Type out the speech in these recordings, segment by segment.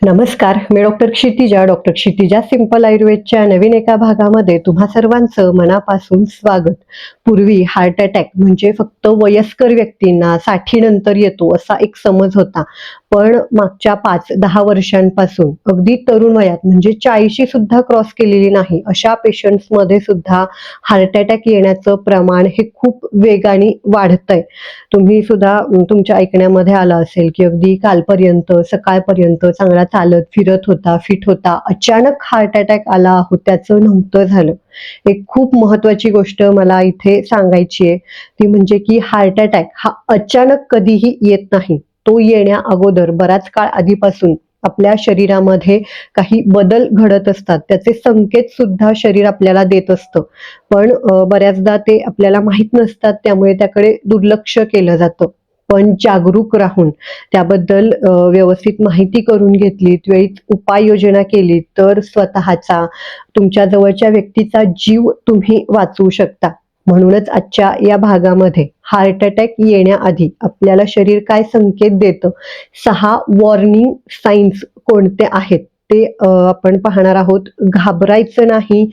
नमस्कार, मी doctor Kshitija simple आयुर्वेदच्या नवीन एका भागामध्ये तुम्हा सर्वांचं मनापासून स्वागत. पूर्वी हार्ट अटॅक म्हणजे फक्त वयस्कर व्यक्तींना 60 नंतर येतो असा एक समज होता. पण मागच्या 5-10 वर्षांपासून अगदी तरुण वयात म्हणजे 40 सुद्धा क्रॉस केलेली नाही अशा पेशंट्समध्ये सुद्धा हार्ट अटॅक येण्याचं प्रमाण हे खूप वेगाने वाढतंय. तुम्ही सुद्धा तुमच्या ऐकण्यामध्ये आलं असेल की अगदी कालपर्यंत सकाळपर्यंत चांगला चालत फिरत होता, फिट होता, अचानक हार्ट अटॅक आला, त्याचं नव्हतं झालं. एक खूप महत्वाची गोष्ट मला इथे सांगायची आहे, ती म्हणजे की हार्ट अटॅक हा अचानक कधीही येत नाही. तो येण्या अगोदर बराच काळ आधीपासून आपल्या शरीरामध्ये काही बदल घडत असतात. त्याचे संकेत सुद्धा शरीर आपल्याला देत असतं. पण बऱ्याचदा ते आपल्याला माहीत नसतात, त्यामुळे त्याकडे दुर्लक्ष केलं जातं. पण जागरूक राहून त्याबद्दल व्यवस्थित माहिती करून घेतलीत, वेळीच उपाययोजना केलीत, तर स्वतःचा, तुमच्या जवळच्या व्यक्तीचा जीव तुम्ही वाचवू शकता. म्हणूनच आजच्या या भागामध्ये हार्ट अटॅक येण्याआधी आपल्याला शरीर काय संकेत देतं, 6 वॉर्निंग साइन्स कोणते आहेत ते आपण पाहणार आहोत. घाबरायचं नाही,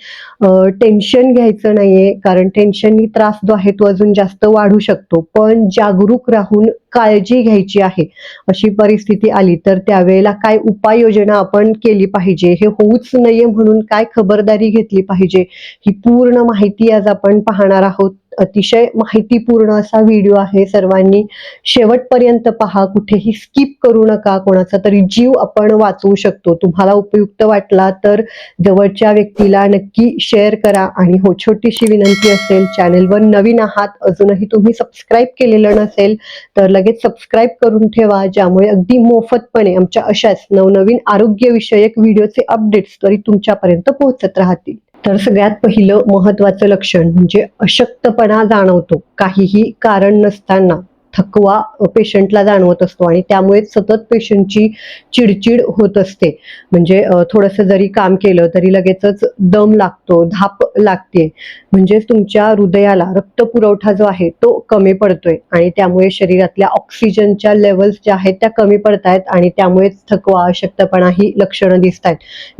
टेन्शन घ्यायचं नाहीये, कारण टेन्शननी त्रास जो आहे तो अजून जास्त वाढू शकतो. पण जागरूक राहून काळजी घ्यायची आहे. अशी परिस्थिती आली तर त्यावेळेला काय उपाययोजना आपण केली पाहिजे, हे होऊच नये म्हणून काय खबरदारी घेतली पाहिजे, ही पूर्ण माहिती आज आपण पाहणार आहोत. अतिशय माहितीपूर्ण असा व्हिडिओ आहे. सर्वांनी शेवटपर्यंत पहा, कुठेही स्किप करू नका. कोणाचा तरी जीव आपण वाचवू शकतो. तुम्हाला उपयुक्त वाटला तर जवळच्या व्यक्तीला नक्की शेअर करा. आणि हो, छोटीशी विनंती असेल, चॅनेलवर नवीन आहात, अजूनही तुम्ही सबस्क्राईब केलेलं नसेल तर लगेच सबस्क्राईब करून ठेवा, ज्यामुळे अगदी मोफतपणे आमच्या अशाच नवनवीन आरोग्यविषयक व्हिडिओचे अपडेट्स तरी तुमच्यापर्यंत पोहोचत राहतील. तर सगळ्यात पहिलं महत्वाचं लक्षण म्हणजे अशक्तपणा जाणवतो. काहीही कारण नसताना थकवा पेशंटला जाणवत असतो आणि त्यामुळे सतत पेशंटची चिडचिड होत असते. म्हणजे थोडंसं जरी काम केलं तरी लगेचच दम लागतो, धाप लागते. म्हणजेच तुमच्या हृदयाला रक्तपुरवठा जो आहे तो कमी पडतोय आणि त्यामुळे शरीरातल्या ऑक्सिजनच्या लेवल्स ज्या आहेत त्या कमी पडतायत आणि त्यामुळेच थकवा, अशक्तपणा ही लक्षणं दिसतात.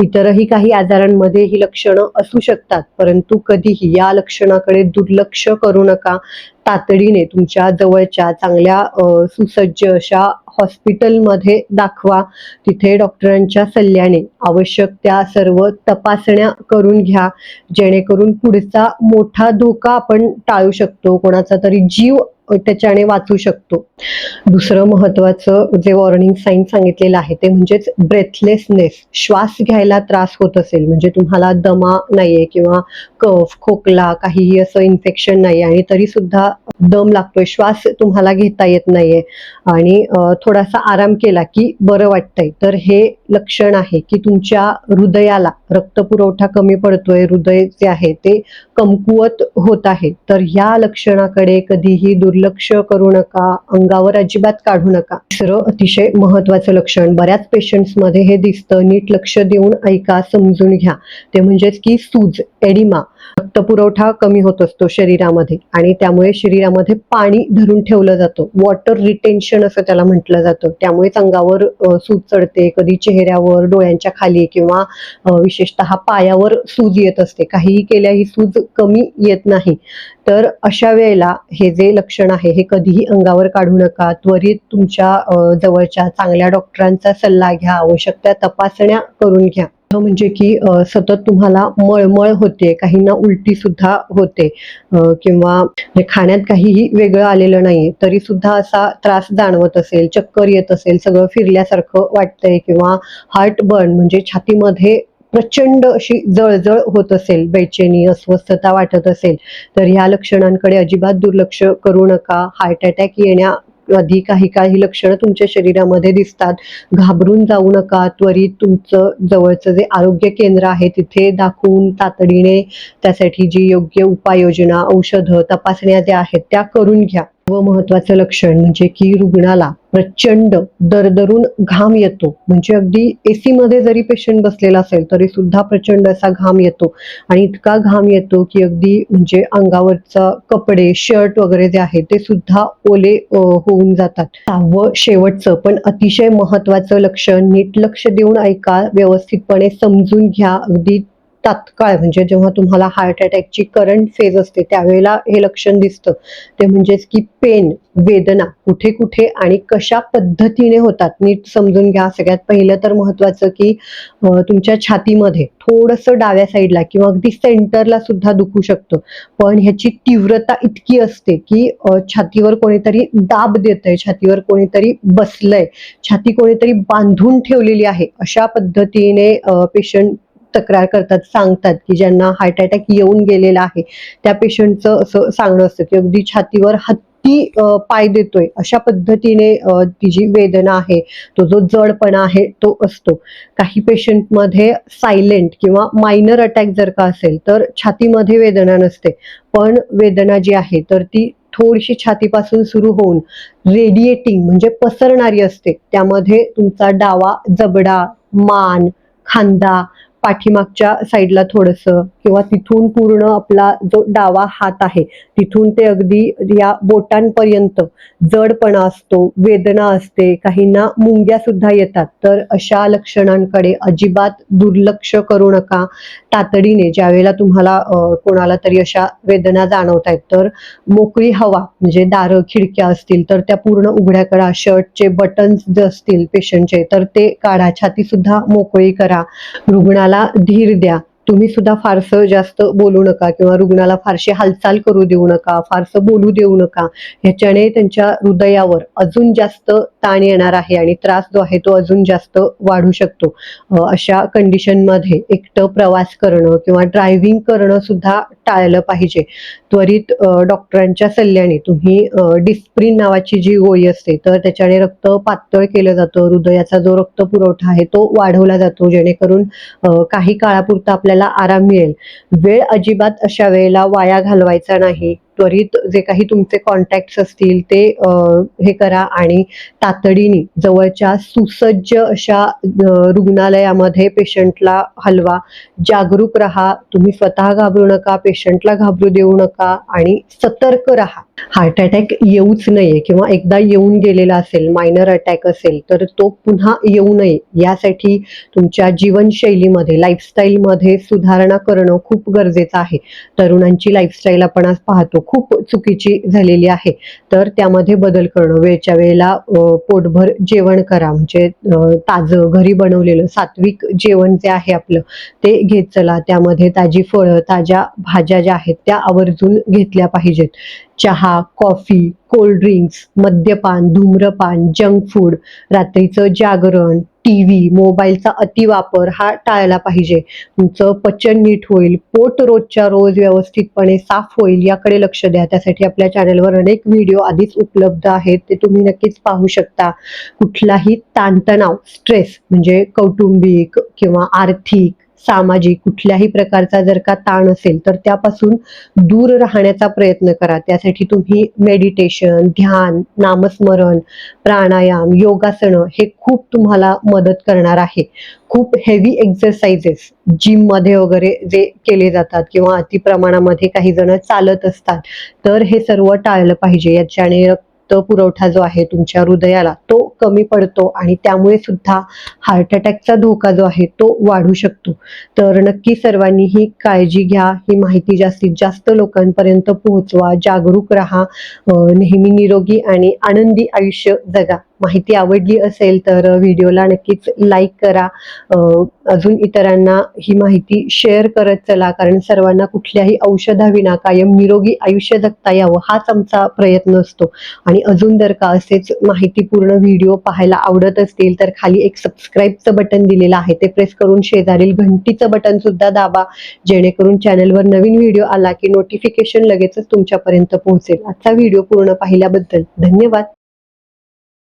इतरही काही आजारांमध्ये ही लक्षणं असू शकतात, परंतु कधीही या लक्षणाकडे दुर्लक्ष करू नका. तातडीने तुमच्या जवळच्या चांगल्या सुसज्ज अशा हॉस्पिटलमध्ये दाखवा. तिथे डॉक्टरांच्या सल्ल्याने आवश्यक त्या सर्व तपासण्या करून घ्या, जेणेकरून पुढचा मोठा धोका आपण टाळू शकतो, कोणाचा तरी जीव त्याच्याने वाचू शकतो. दुसरं महत्वाचं जे वॉर्निंग साईन सांगितलेलं आहे ते म्हणजेच ब्रेथलेसनेस. श्वास घ्यायला त्रास होत असेल, म्हणजे तुम्हाला दमा नाहीये किंवा कफ, खोकला, काहीही असं इन्फेक्शन नाही आणि तरी सुद्धा दम लागतोय, श्वास तुम्हाला घेता येत नाहीये आणि थोडासा आराम केला की बरं वाटतंय, तर हे लक्षण आहे की तुमच्या हृदयाला रक्तपुरवठा कमी पडतोय, हृदय जे आहे ते कमकुवत होत आहे. तर ह्या लक्षणाकडे कधीही दुर्लक्ष करू नका, अंगावर अजिबात काढू नका. तिसरं अतिशय महत्वाचं लक्षण बऱ्याच पेशंट्समध्ये हे दिसतं, नीट लक्ष देऊन ऐका, समजून घ्या. ते म्हणजेच की सूज, एडिमा. रक्तपुरवठा कमी होत असतो शरीरामध्ये आणि त्यामुळे शरीरामध्ये पाणी धरून ठेवलं जातं. वॉटर रिटेन्शन असं त्याला म्हटलं जातं. त्यामुळेच अंगावर सूज चढते, कधी चेहऱ्यावर, डोळ्यांच्या खाली किंवा विशेषतः पायावर सूज येत असते. काहीही केल्या ही सूज कमी येत नाही. तर अशा वेळेला हे जे लक्षण आहे हे कधीही अंगावर काढू नका. त्वरित तुमच्या जवळच्या चांगल्या डॉक्टरांचा सल्ला घ्या, आवश्यक त्या तपासण्या करून घ्या. म्हणजे की सतत तुम्हाला मळमळ होते, काहींना उलटी सुद्धा होते किंवा खाण्यात काहीही वेगळं आलेलं नाहीये तरी सुद्धा असा त्रास जाणवत असेल, चक्कर येत असेल, सगळं फिरल्यासारखं वाटतंय किंवा हार्ट बर्न म्हणजे छातीमध्ये प्रचंड अशी जळजळ होत असेल, बेचैनी, अस्वस्थता वाटत असेल, तर ह्या लक्षणांकडे अजिबात दुर्लक्ष करू नका. हार्ट अटॅक येण्या आधी काही लक्षणं तुमच्या शरीरामध्ये दिसतात, घाबरून जाऊ नका. त्वरित तुमचं जवळचं जे आरोग्य केंद्र आहे तिथे दाखवून तातडीने त्यासाठी जी योग्य उपाययोजना, औषधं, तपासण्या ज्या आहेत त्या करून घ्या. महत्वाचं लक्षण म्हणजे की रुग्णाला प्रचंड दरदरून घाम येतो, म्हणजे अगदी एसी मध्ये जरी पेशंट बसलेला असेल तरी सुद्धा प्रचंड असा घाम येतो आणि इतका घाम येतो की अगदी म्हणजे अंगावरचा कपडे शर्ट वगैरे जे आहे ते सुद्धा ओले होऊन जातात. 6वं शेवटचं पण अतिशय महत्वाचं लक्षण, नीट लक्ष देऊन ऐका, व्यवस्थितपणे समजून घ्या, अगदी तात्काळ म्हणजे जेव्हा तुम्हाला हार्ट अटॅकची करंट फेज असते त्यावेळेला हे लक्षण दिसतं, ते म्हणजेच की पेन, वेदना कुठे कुठे आणि कशा पद्धतीने होतात नीट समजून घ्या. सगळ्यात पहिलं तर महत्वाचं की तुमच्या छातीमध्ये थोडंसं डाव्या साईडला किंवा अगदी सेंटरला सुद्धा दुखू शकतं, पण ह्याची तीव्रता इतकी असते की छातीवर कोणीतरी दाब देतंय, छातीवर कोणीतरी बसलंय, छाती कोणीतरी बांधून ठेवलेली आहे, अशा पद्धतीने पेशंट तक्रार करतात, सांगतात की ज्यांना हार्ट अटॅक येऊन गेलेला आहे त्या पेशंटचं असं सांगणं असतं की अगदी छातीवर हत्ती पाय देतोय अशा पद्धतीने ती जी वेदना आहे, तो जो जडपणा आहे तो असतो. काही पेशंटमध्ये सायलेंट किंवा मायनर अटॅक जर का असेल तर छातीमध्ये वेदना नसते, पण वेदना जी आहे तर ती थोडीशी छातीपासून सुरू होऊन रेडिएटिंग म्हणजे पसरणारी असते. त्यामध्ये तुमचा डावा जबडा, मान, खांदा, पाठीमागच्या साईडला थोडंसं किंवा तिथून पूर्ण आपला जो डावा हात आहे तिथून ते अगदी या बोटांपर्यंत जडपणा असतो, वेदना असते, काहींना मुंग्या सुद्धा येतात. तर अशा लक्षणांकडे अजिबात दुर्लक्ष करू नका. तातडीने ज्यावेळेला तुम्हाला कोणाला तरी अशा वेदना जाणवत आहेत तर मोकळी हवा म्हणजे दारं खिडक्या असतील तर त्या पूर्ण उघड्या करा, शर्टचे बटन्स जे असतील पेशंटचे तर ते काढा, छाती सुद्धा मोकळी करा, रुग्णाला धीर द्या. तुम्ही सुद्धा फारसं जास्त बोलू नका किंवा रुग्णाला फारशी हालचाल करू देऊ नका, फारसं बोलू देऊ नका. ह्याच्याने त्यांच्या हृदयावर अजून जास्त ताण येणार आहे आणि त्रास जो आहे तो अजून जास्त वाढू शकतो. अशा कंडिशनमध्ये एकटं प्रवास करणं किंवा ड्रायव्हिंग करणं सुद्धा टाळलं पाहिजे. त्वरित डॉक्टरांच्या सल्ल्याने तुम्ही डिस्प्रिन नावाची जी गोळी असते तर त्याच्याने रक्त पातळ केलं जातं, हृदयाचा जो रक्त पुरवठा आहे तो वाढवला जातो, जेणेकरून काही काळापुरता आपल्याला आराम मिळेल. वेळ अजिबात अशा वेळेला वाया घालवायचा नाही. त्वरित जे काही तुमचे कॉन्टॅक्ट्स असतील ते हे करा आणि तातडीने जवळच्या सुसज्ज अशा रुग्णालयामध्ये पेशंटला हलवा. जागरूक राहा, तुम्ही स्वतः घाबरू नका, पेशंटला घाबरू देऊ नका आणि सतर्क राहा. हार्ट अटॅक येऊच नये किंवा एकदा येऊन गेलेला असेल, मायनर अटॅक असेल तर तो पुन्हा येऊ नये यासाठी तुमच्या जीवनशैलीमध्ये, लाईफस्टाईलमध्ये सुधारणा करणं खूप गरजेचं आहे. तरुणांची लाईफस्टाईल आपण आज पाहतो खूप चुकीची झालेली आहे, तर त्यामध्ये बदल करणं, वेळच्या वेळेला पोटभर जेवण करा, म्हणजे ताजं घरी बनवलेलं सात्विक जेवण जे आहे आपलं ते घेत चला. त्यामध्ये ताजी फळं, ताज्या भाज्या ज्या आहेत त्या आवर्जून घेतल्या पाहिजेत. चहा, कॉफी, कोल्ड ड्रिंक्स, मद्यपान, धूम्रपान, जंक फूड, रात्रीचं जागरण, टीव्ही, मोबाईलचा अतिवापर हा टाळला पाहिजे. तुमचं पचन नीट होईल, पोट रोजच्या रोज व्यवस्थितपणे साफ होईल याकडे लक्ष द्या. त्यासाठी आपल्या चॅनलवर अनेक व्हिडिओ आधीच उपलब्ध आहेत, ते तुम्ही नक्कीच पाहू शकता. कुठलाही ताणतणाव, स्ट्रेस म्हणजे कौटुंबिक किंवा आर्थिक, सामाजिक कुठल्याही प्रकारचा जर का ताण असेल तर त्यापासून दूर राहण्याचा प्रयत्न करा. त्यासाठी तुम्ही मेडिटेशन, ध्यान, नामस्मरण, प्राणायाम, योगासनं हे खूप तुम्हाला मदत करणार आहे. खूप हेवी एक्सरसाइजेस जिम मध्ये वगैरे जे केले जातात किंवा अति प्रमाणामध्ये काही जण चालत असतात तर हे सर्व टाळलं पाहिजे. याच्याने रक्त पुरवठा जो आहे तुमच्या हृदयाला तो कमी पडतो आणि त्यामुळे सुद्धा हार्ट अटॅकचा धोका जो आहे तो वाढू शकतो. तर नक्की सर्वांनी ही काळजी घ्या, ही माहिती जास्तीत जास्त लोकांपर्यंत पोहोचवा, जागरूक राहा, नेहमी निरोगी आणि आनंदी आयुष्य जगा. माहिती आवडली असेल तर व्हिडिओला नक्कीच लाईक करा, अजून इतरांना ही माहिती शेअर करत चला, कारण सर्वांना कुठल्याही औषधाविना कायम निरोगी आयुष्य जगता यावं हाच आमचा प्रयत्न असतो. आणि अजून जर का असेच माहितीपूर्ण व्हिडिओ पाहायला आवडत असतील तर खाली एक सबस्क्राईबचं बटन दिलेलं आहे, ते प्रेस करून शेजारील घंटीचं बटन सुद्धा दाबा, जेणेकरून चॅनलवर नवीन व्हिडिओ आला की नोटिफिकेशन लगेचच तुमच्यापर्यंत पोहोचेल. आजचा व्हिडिओ पूर्ण पाहिल्याबद्दल धन्यवाद.